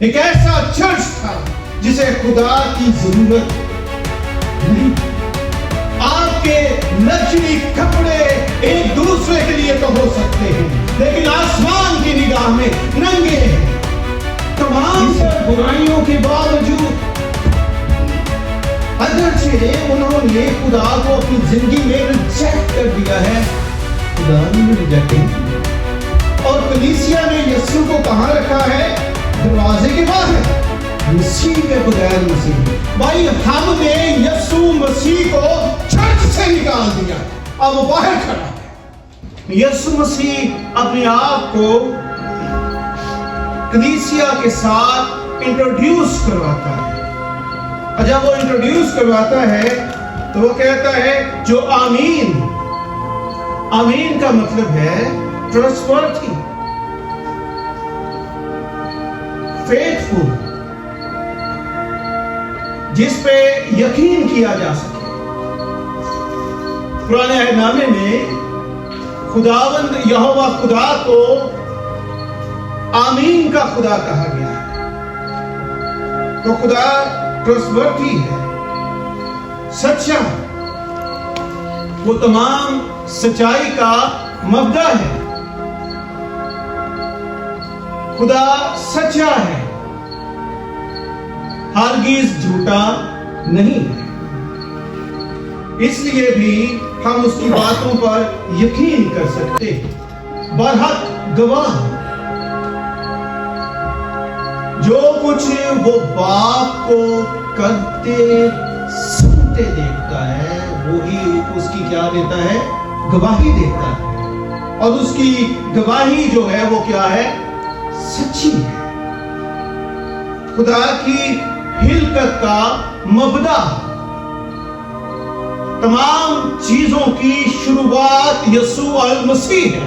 ایک ایسا چرچ تھا جسے خدا کی ضرورت نہیں. آپ کے لگژری کپڑے ایک دوسرے کے لیے تو ہو سکتے ہیں لیکن آسمان کی نگاہ میں ننگے ہیں. تمام برائیوں کے باوجود اگرچہ انہوں نے خدا کو اپنی زندگی میں ریجیکٹ کر دیا ہے، خدا نے ریجیکٹ نہیں. اور کلیسیا نے یسوع کو کہاں رکھا ہے؟ دروازے کے باہر، مسیح کے بغیر مسیح. بھائی ہم نے یسوع مسیح کو چرچ سے نکال دیا، اب وہ باہر کھڑا ہے. یسوع مسیح اپنے آپ کو کلیسیا کے ساتھ انٹروڈیوس کرواتا ہے، اور جب وہ انٹروڈیوس کرواتا ہے تو وہ کہتا ہے جو آمین. آمین کا مطلب ہے ٹرسٹورتھی، فیتھفل، جس پہ یقین کیا جا سکے. پرانے عہد نامے میں خداوند یہوہ خدا کو آمین کا خدا کہا گیا ہے. تو خدا ٹرسٹورتھی ہے، سچا، وہ تمام سچائی کا مبدا ہے. خدا سچا ہے، ہرگز جھوٹا نہیں ہے. اس لیے بھی ہم اس کی باتوں پر یقین کر سکتے ہیں. برحق گواہ جو کچھ وہ باپ کو کرتے سنتے دیکھتا ہے وہی اس کی کیا دیتا ہے؟ گواہی دیتا ہے. اور اس کی گواہی جو ہے وہ کیا ہے؟ سچی ہے. خدا کی خلقت کا مبدا، تمام چیزوں کی شروعات یسوع المسیح ہے،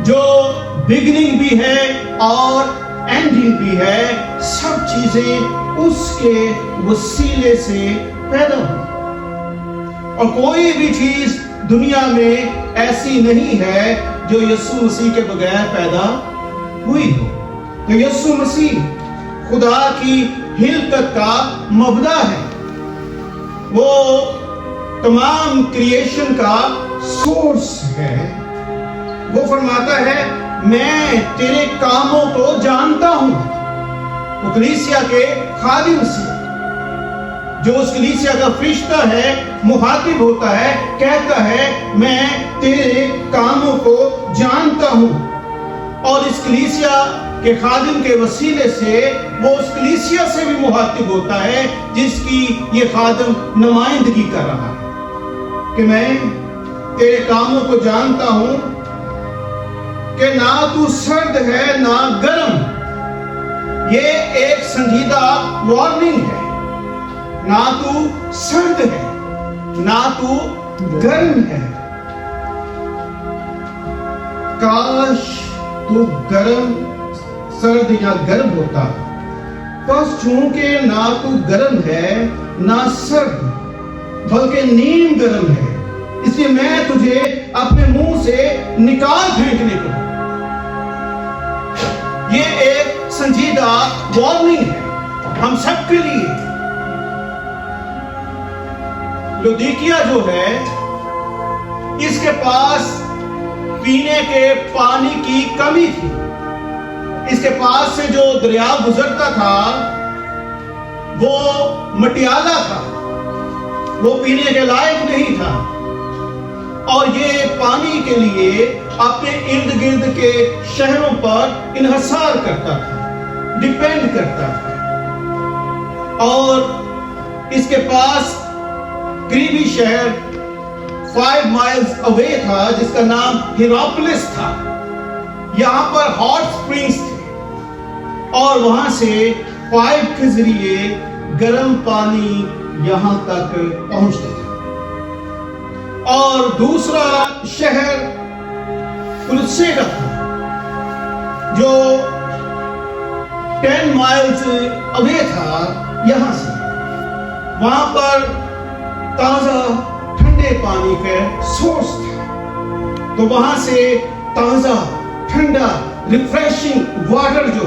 جو بگننگ بھی ہے اور اینڈنگ بھی ہے. سب چیزیں اس کے وسیلے سے پیدا ہوئی، اور کوئی بھی چیز دنیا میں ایسی نہیں ہے جو یسوع مسیح کے بغیر پیدا ہوئی ہو. تو یسوع مسیح خدا کی خلقت کا مبدا ہے، وہ تمام کریشن کا سورس ہے. وہ فرماتا ہے میں تیرے کاموں کو جانتا ہوں. وہ کلیسیا کے خادم سے، جو اس کلیسیا کا فرشتہ ہے، مخاطب ہوتا ہے، کہتا ہے میں تیرے کاموں کو جانتا ہوں. اور اس کلیسیا کے خادم کے وسیلے سے وہ اس کلیسیا سے بھی مخاطب ہوتا ہے جس کی یہ خادم نمائندگی کر رہا ہے کہ میں تیرے کاموں کو جانتا ہوں کہ نہ تو سرد ہے نہ گرم. یہ ایک سنجیدہ وارننگ ہے. نہ تو سرد ہے نہ تو گرم ہے. کاش تو گرم، سرد یا گرم ہوتا، بس چونکہ نہ تو گرم ہے نہ سرد بلکہ نیم گرم ہے، اس لیے میں تجھے اپنے منہ سے نکال پھینکنے کو. یہ ایک سنجیدہ وارننگ ہے ہم سب کے لیے. لودیکیا جو ہے اس کے پاس پینے کے پانی کی کمی تھی. اس کے پاس سے جو دریا گزرتا تھا وہ مٹیالہ تھا، وہ پینے کے لائق نہیں تھا، اور یہ پانی کے لیے اپنے ارد گرد کے شہروں پر انحصار کرتا تھا، ڈیپینڈ کرتا تھا. اور اس کے پاس قریبی شہر 5 مائلز اوے تھا جس کا نام ہیراپولس تھا. یہاں پر ہاٹ سپرنگز تھے اور وہاں سے پائپ کے ذریعے گرم پانی یہاں تک پہنچتا تھا. اور دوسرا شہر کلسے کا تھا جو 10 مائلز اوے تھا یہاں سے. وہاں پر تازہ ٹھنڈے پانی کا سورس تھا، تو وہاں سے تازہ ٹھنڈا ریفریشنگ واٹر جو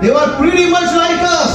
They were pretty much like us,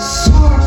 60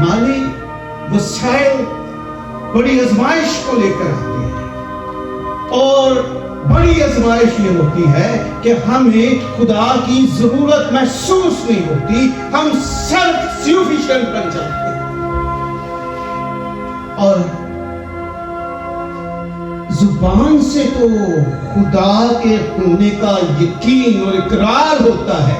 مالی وسائل بڑی آزمائش کو لے کر آتے ہیں، اور بڑی آزمائش یہ ہوتی ہے کہ ہمیں خدا کی ضرورت محسوس نہیں ہوتی، ہم سیلف سفیشینٹ بن جاتے ہیں، اور زبان سے تو خدا کے ہونے کا یقین اور اقرار ہوتا ہے،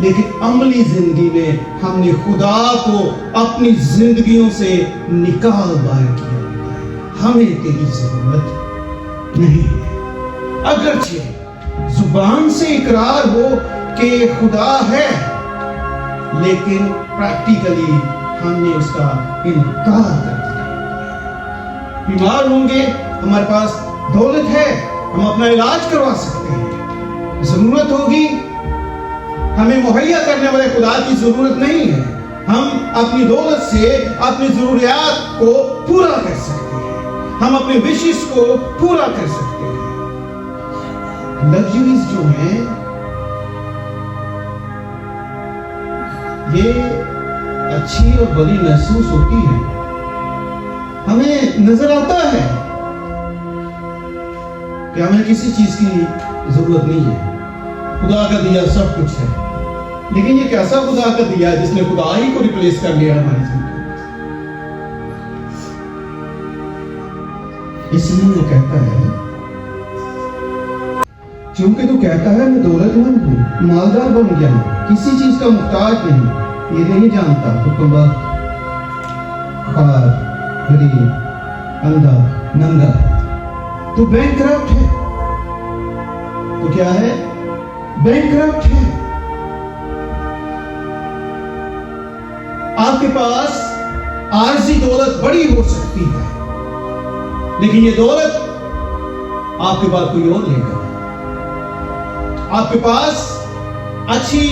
لیکن عملی زندگی میں ہم نے خدا کو اپنی زندگیوں سے نکال باہر کیا ہوتا ہے۔ ہمیں تیری ضرورت نہیں ہے، اگرچہ زبان سے اقرار ہو کہ خدا ہے، لیکن پریکٹیکلی ہم نے اس کا انکار کر دیا۔ بیمار ہوں گے، ہمارے پاس دولت ہے، ہم اپنا علاج کروا سکتے ہیں، ضرورت ہوگی ہمیں مہیا کرنے والے خدا کی ضرورت نہیں ہے، ہم اپنی دولت سے اپنی ضروریات کو پورا کر سکتے ہیں، ہم اپنے وشز کو پورا کر سکتے ہیں۔ لگژریز جو ہیں یہ اچھی اور بڑی محسوس ہوتی ہے، ہمیں نظر آتا ہے کہ ہمیں کسی چیز کی ضرورت نہیں ہے، خدا کا دیا سب کچھ ہے، لیکن یہ کیسا خدا کا دیا ہے جس نے خدا ہی کو ریپلیس کر لیا ہماری زندگی۔ اس لیے وہ کہتا ہے، چونکہ تو کہتا ہے میں دولت مند ہوں، مالدار بن گیا ہوں، کسی چیز کا محتاج نہیں، یہ نہیں جانتا تو کمبخت، خوار، غریب، اندھا، ننگا ہے، تو بینکرپٹ ہے، تو کیا ہے؟ بینکرپٹ ہے۔ آپ کے پاس عارضی دولت بڑی ہو سکتی ہے، لیکن یہ دولت آپ کے بعد کوئی اور لے گا۔ آپ کے پاس اچھی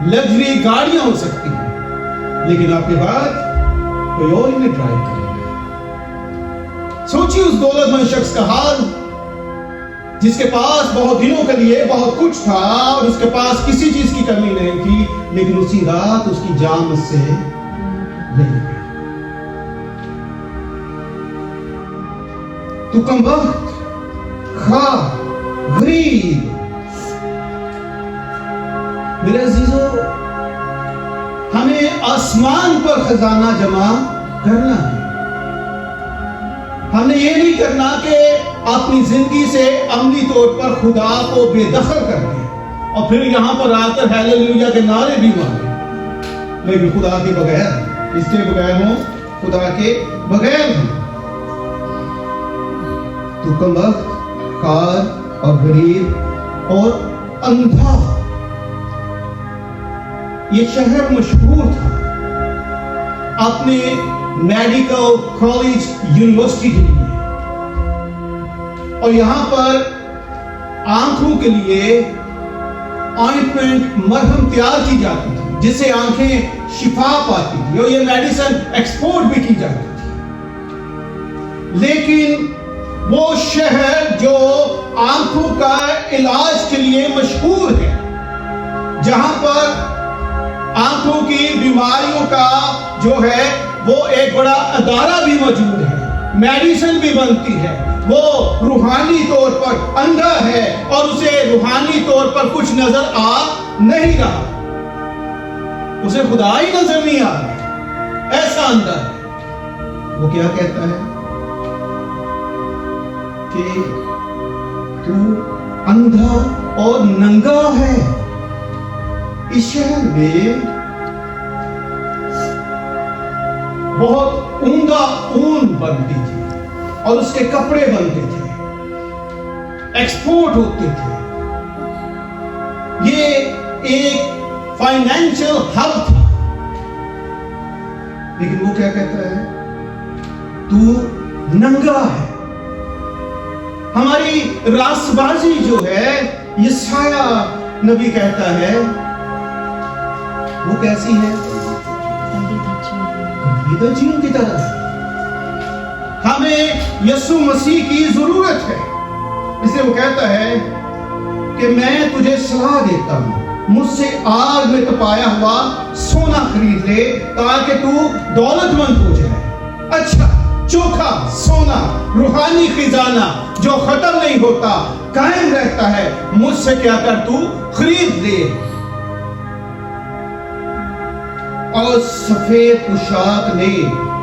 لگژری گاڑیاں ہو سکتی ہیں، لیکن آپ کے بعد کوئی اور انہیں ڈرائیو کرے گا۔ سوچیے اس دولت مند شخص کا حال جس کے پاس بہت دنوں کے لیے بہت کچھ تھا اور اس کے پاس کسی چیز کی کمی نہیں تھی، لیکن اسی رات اس کی جان اس سے لے لی گئی۔ تو کمبخت، خوار، غریب، میرے عزیزو، ہمیں آسمان پر خزانہ جمع کرنا ہے۔ ہم نے یہ نہیں کرنا کہ اپنی زندگی سے عملی طور پر خدا کو بے دخل کر دیں اور پھر یہاں پر آ کر ہیلیلویا کے نعرے بھی ماریں، لیکن خدا کے بغیر، اس کے بغیر ہوں، خدا کے بغیر ہوں۔ تو کمبخت، خوار اور غریب اور اندھا، یہ شہر مشہور تھا اپنے میڈیکل کالج یونیورسٹی کے لیے، اور یہاں پر آنکھوں کے لیے آئنٹمنٹ، مرہم تیار کی جاتی تھی جس سے آنکھیں شفا پاتی تھی، اور یہ میڈیسن ایکسپورٹ بھی کی جاتی تھی۔ لیکن وہ شہر جو آنکھوں کا علاج کے لیے مشہور ہے، جہاں پر آنکھوں کی بیماریوں کا جو ہے وہ ایک بڑا ادارہ بھی موجود ہے، میڈیسن بھی بنتی ہے، وہ روحانی طور پر اندھا ہے اور اسے روحانی طور پر کچھ نظر آ نہیں رہا، اسے خدا ہی نظر نہیں آ رہا، ایسا اندھا ہے۔ وہ کیا کہتا ہے کہ تو اندھا اور ننگا ہے۔ اس شہر میں بہت عمدہ اون بنتی تھی اور اس کے کپڑے بنتے تھے، ایکسپورٹ ہوتے تھے، یہ ایک فائنینشل ہب تھا۔ لیکن وہ کیا کہتا ہے؟ تو ننگا ہے۔ ہماری راست بازی جو ہے، یسایہ نبی کہتا ہے، وہ کیسی ہے؟ گنجیوں کی طرح ہے۔ ہمیں یسوع مسیح کی ضرورت ہے، اس لیے وہ کہتا ہے کہ میں تجھے صلاح دیتا ہوں، مجھ سے آگ میں تپایا ہوا سونا خرید لے تاکہ تو دولت مند ہو جائے. اچھا چوکھا سونا روحانی خزانہ جو ختم نہیں ہوتا قائم رہتا ہے مجھ سے کیا کر تو خرید لے. اور سفید پوشاک لے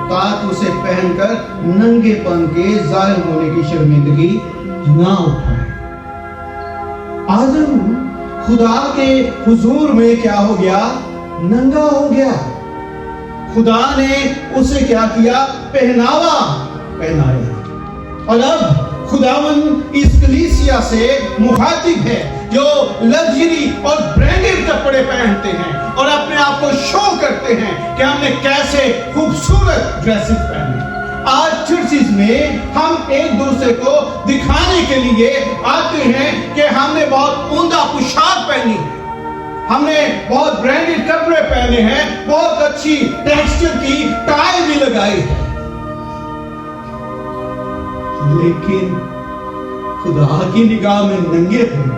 تاکہ اسے پہن کر ننگے پن کے ظاہر ہونے کی شرمندگی نہ اٹھائے. آدم خدا کے حضور میں کیا ہو گیا؟ ننگا ہو گیا. خدا نے اسے کیا کیا؟ پہناوا پہنایا. اور اب خداوند اس کلیسیا سے مخاطب ہے جو لگژری اور برانڈڈ کپڑے پہنتے ہیں اور اپنے آپ کو شو کرتے ہیں کہ ہم نے کیسے خوبصورت ڈریسز پہنے. آج چرچز میں ہم ایک دوسرے کو دکھانے کے لیے آتے ہیں کہ ہم نے بہت عمدہ پوشاک پہنی ہے, ہم نے بہت برانڈڈ کپڑے پہنے ہیں, بہت اچھی ٹیکسچر کی ٹائی بھی لگائی ہے. لیکن خدا کی نگاہ میں ننگے ہیں.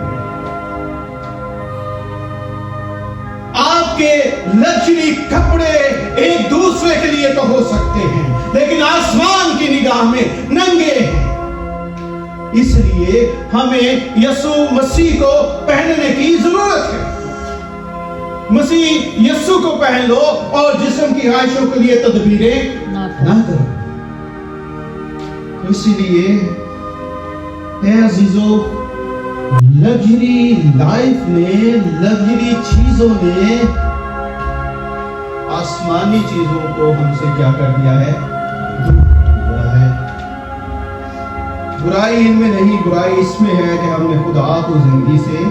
آپ کے لگژری کپڑے ایک دوسرے کے لیے تو ہو سکتے ہیں لیکن آسمان کی نگاہ میں ننگے ہیں. اس لیے ہمیں یسوع مسیح کو پہننے کی ضرورت ہے. مسیح یسوع کو پہن لو اور جسم کی خواہشوں کے لیے تدبیریں نہ کرو. اسی لیے اے عزیزو, لگژری لائف نے, لگژری چیزوں نے آسمانی چیزوں کو ہم سے کیا کر دیا ہے؟ دور کیا ہے. برائی ان میں نہیں, برائی اس میں ہے کہ ہم نے خدا کو زندگی سے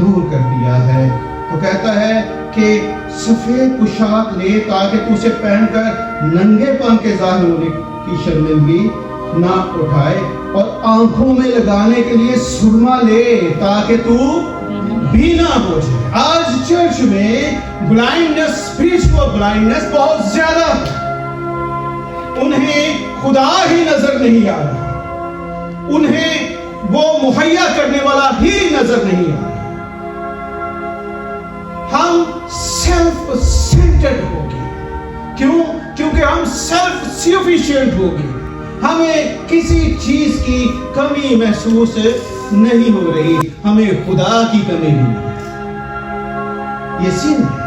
دور کر دیا ہے. تو کہتا ہے کہ سفید پوشاک لے تاکہ تو اسے پہن کر ننگے پن کے ظاہر ہونے کی شرمندگی نہ اٹھائے, اور آنکھوں میں لگانے کے لیے سرما لے تاکہ تو بینا ہو جائے. آج چرچ میں بلائنڈنس, اسپرچوئل بلائنڈنس بہت زیادہ ہے. انہیں خدا ہی نظر نہیں آ رہا, انہیں وہ مہیا کرنے والا ہی نظر نہیں آ رہا. ہم سیلف سینٹرڈ ہو گئے. کیوں؟ کیونکہ ہم سیلف سفیشینٹ ہو گئے. ہمیں کسی چیز کی کمی محسوس نہیں ہو رہی, ہمیں خدا کی کمی نہیں. یہ سین ہے.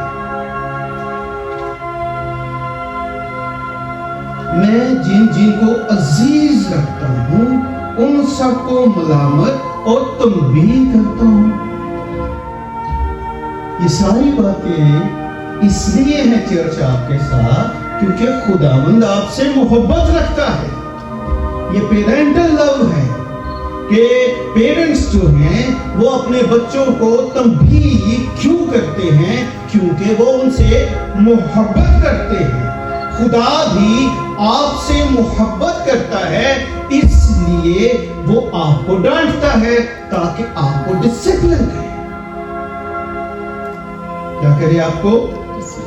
میں جن جن کو عزیز رکھتا ہوں ان سب کو ملامت اور تنبیہ کرتا ہوں. یہ ساری باتیں اس لیے ہیں چرچ آپ کے ساتھ کیونکہ خداوند آپ سے محبت رکھتا ہے. یہ پیرنٹل لو ہے کہ پیرنٹس جو ہیں وہ اپنے بچوں کو تنبیہ کیوں کرتے ہیں؟ کیونکہ وہ ان سے محبت کرتے ہیں. خدا بھی آپ سے محبت کرتا ہے, اس لیے وہ آپ کو ڈانٹتا ہے تاکہ آپ کو ڈسپلن کرے. کیا کرے؟ آپ کو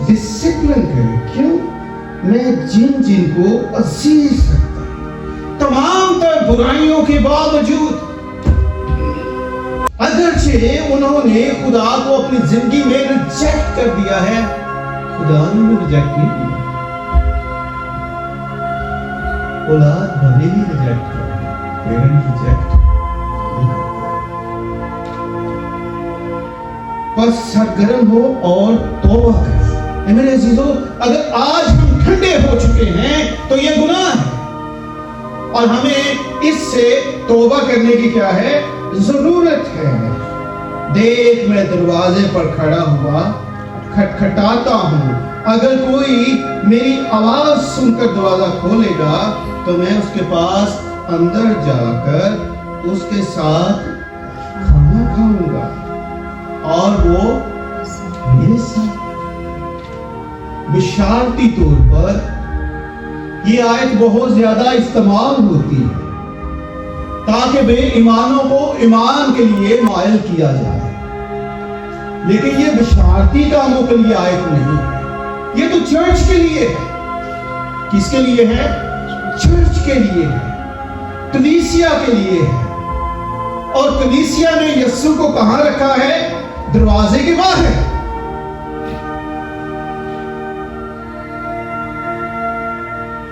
ڈسپلن کرے. کیوں؟ میں جن جن کو عزیز رکھتا ہوں, تمام تر برائیوں کے باوجود, اگرچہ انہوں نے خدا کو اپنی زندگی میں ریجیکٹ کر دیا ہے, خدا نے ریجیکٹ نہیں کیا. اولاد بھلے ہی ریجیکٹ کر دیا, پیرنٹ ریجیکٹ نہیں. بس سرگرم ہو اور توبہ کرو. میرے عزیزو, اگر آج ہم ٹھنڈے ہو چکے ہیں تو یہ گناہ ہے اور ہمیں اس سے توبہ کرنے کی کیا ہے؟ ضرورت ہے. دیکھ میں دروازے پر کھڑا ہوا کھٹکھٹاتا ہوں, اگر کوئی میری آواز سن کر دروازہ کھولے گا تو میں اس کے پاس اندر جا کر اس کے ساتھ کھانا کھاؤں گا اور وہ میرے ساتھ. بشارتی طور پر یہ آیت بہت زیادہ استعمال ہوتی ہے تاکہ بے ایمانوں کو ایمان کے لیے مائل کیا جائے, لیکن یہ بشارتی کاموں کے لیے آیت نہیں ہے. یہ تو چرچ کے لیے ہے. کس کے لیے ہے؟ چرچ کے لیے ہے, کلیسیا کے لیے ہے. اور کلیسیا نے یسوع کو کہاں رکھا ہے؟ دروازے کے باہر.